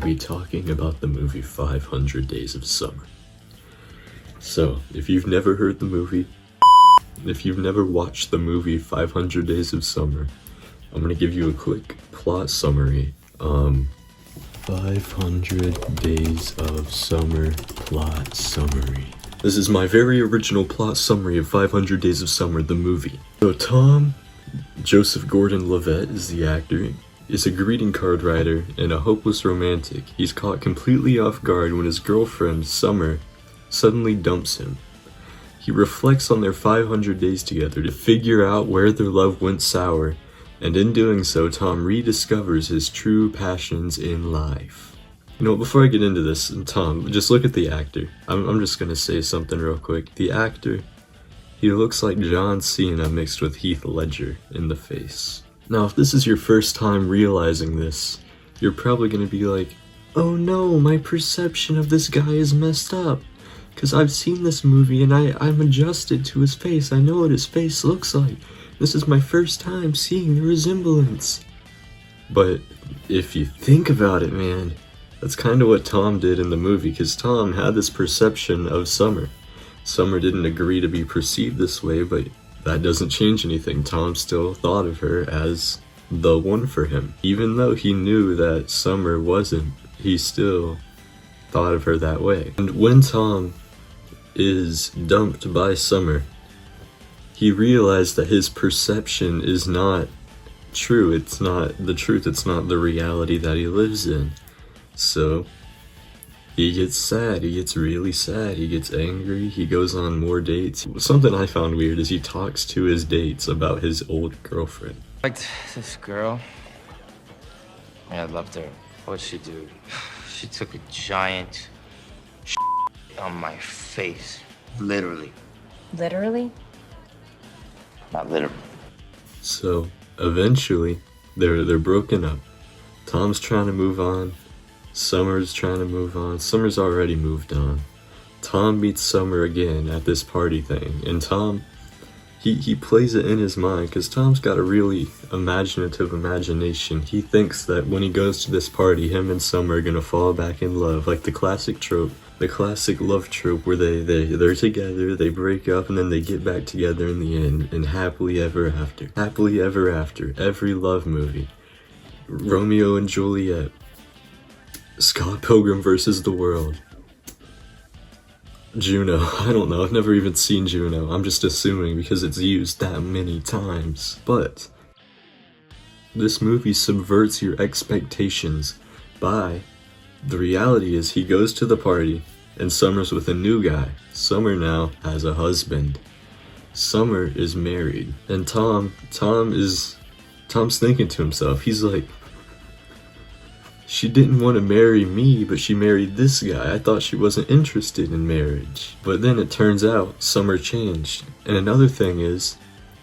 be talking about the movie 500 Days of Summer. So, if you've never heard the movie, if you've never watched the movie 500 Days of Summer, I'm gonna give you a quick plot summary. 500 Days of Summer plot summary. This is my very original plot summary of 500 Days of Summer, the movie. So Tom, Joseph Gordon-Levitt is the actor, is a greeting card writer and a hopeless romantic. He's caught completely off guard when his girlfriend, Summer, suddenly dumps him. He reflects on their 500 days together to figure out where their love went sour, and in doing so, Tom rediscovers his true passions in life. You know, before I get into this, Tom, just look at the actor. I'm just gonna say something real quick. The actor, he looks like John Cena mixed with Heath Ledger in the face. Now, if this is your first time realizing this, you're probably gonna be like, oh no, my perception of this guy is messed up. Cause I've seen this movie and I'm adjusted to his face. I know what his face looks like. This is my first time seeing the resemblance. But if you think about it, man, that's kind of what Tom did in the movie, because Tom had this perception of Summer. Summer didn't agree to be perceived this way, but that doesn't change anything. Tom still thought of her as the one for him. Even though he knew that Summer wasn't, he still thought of her that way. And when Tom is dumped by Summer, he realized that his perception is not true. It's not the truth. It's not the reality that he lives in. So he gets sad. He gets really sad. He gets angry. He goes on more dates. Something I found weird is he talks to his dates about his old girlfriend. I liked this girl. Yeah, I loved her. What'd she do? She took a giant on my face. Literally. Literally? Not literally. So eventually they're broken up. Tom's trying to move on. Summer's trying to move on. Summer's already moved on. Tom meets Summer again at this party thing, and Tom, he plays it in his mind, because Tom's got a really imaginative imagination. He thinks that when he goes to this party, him and Summer are gonna fall back in love, like the classic trope, the classic love trope where they're together, they break up, and then they get back together in the end, and happily ever after. Happily ever after. Every love movie. Romeo and Juliet. Scott Pilgrim versus the World. Juno. I don't know. I've never even seen Juno. I'm just assuming because it's used that many times. But this movie subverts your expectations by the reality is he goes to the party and Summer's with a new guy. Summer now has a husband. Summer is married. And Tom's thinking to himself, he's like, she didn't want to marry me, but she married this guy. I thought she wasn't interested in marriage. But then it turns out Summer changed. And another thing is,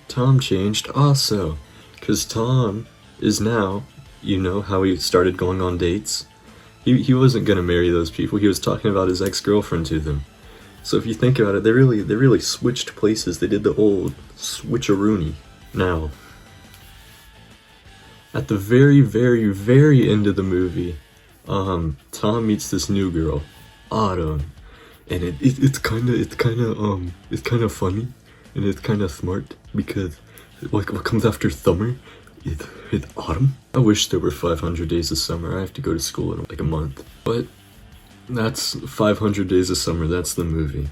Tom changed also. Because Tom is now, you know how he started going on dates? He wasn't going to marry those people. He was talking about his ex-girlfriend to them. So if you think about it, they really switched places. They did the old switcheroony. Now, at the very, very, very end of the movie, Tom meets this new girl, Autumn, and it's kind of funny, and it's kind of smart because what comes after Summer is Autumn. I wish there were 500 Days of Summer. I have to go to school in like a month, but that's 500 Days of Summer. That's the movie.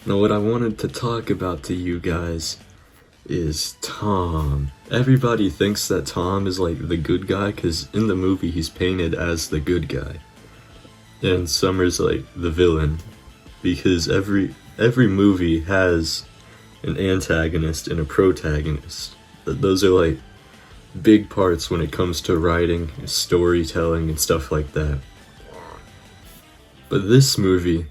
Now, what I wanted to talk about to you guys is Tom. Everybody thinks that Tom is like the good guy because in the movie he's painted as the good guy, and Summer's like the villain, because every movie has an antagonist and a protagonist. Those are like big parts when it comes to writing, storytelling, and stuff like that. But this movie,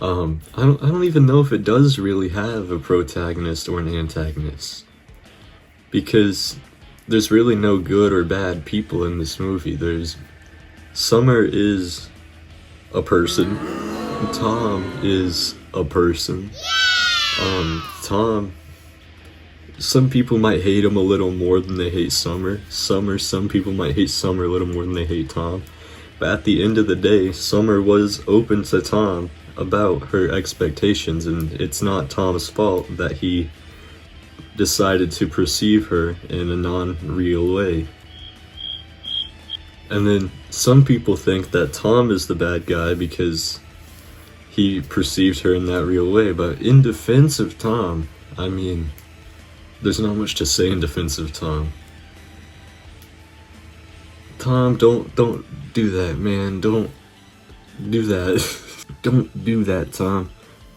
I don't even know if it does really have a protagonist or an antagonist, because there's really no good or bad people in this movie. Summer is a person, Tom is a person. Tom, some people might hate him a little more than they hate Summer. Some people might hate Summer a little more than they hate Tom. But at the end of the day, Summer was open to Tom about her expectations, and it's not Tom's fault that he decided to perceive her in a non-real way. And then some people think that Tom is the bad guy because he perceived her in that real way, but in defense of Tom, I mean, there's not much to say in defense of Tom. Tom, don't do that, man. Don't do that. Don't do that, Tom.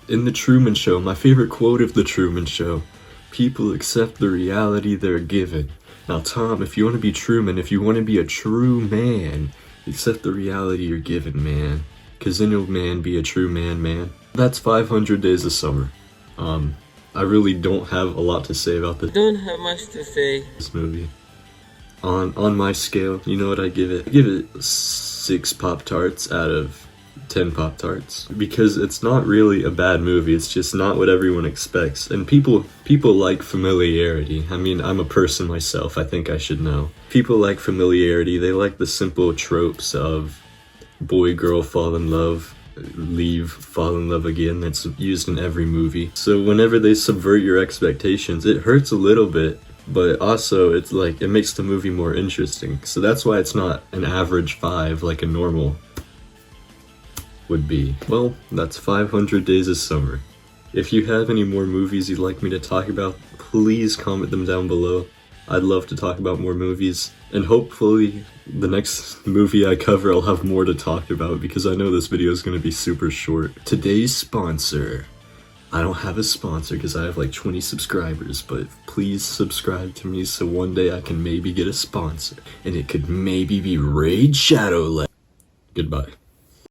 In The Truman Show, my favorite quote of The Truman Show, people accept the reality they're given. Now, Tom, if you want to be Truman, if you want to be a true man, accept the reality you're given, man. Cause then you'll, man, be a true man. That's 500 Days of Summer. I really don't have a lot to say about this. Don't have much to say. This movie. On my scale, you know what I give it? I give it 6 Pop-Tarts out of 10 Pop-Tarts. Because it's not really a bad movie, it's just not what everyone expects. And people like familiarity. I mean, I'm a person myself, I think I should know. People like familiarity, they like the simple tropes of boy, girl, fall in love, leave, fall in love again. That's used in every movie. So whenever they subvert your expectations, it hurts a little bit, but also it's like, it makes the movie more interesting. So that's why it's not an average 5 like a normal would be. Well, that's 500 Days of Summer. If you have any more movies you'd like me to talk about, please comment them down below. I'd love to talk about more movies, and hopefully the next movie I cover I'll have more to talk about because I know this video is going to be super short. Today's sponsor. I don't have a sponsor because I have like 20 subscribers, but please subscribe to me so one day I can maybe get a sponsor, and it could maybe be Raid Shadow. Goodbye.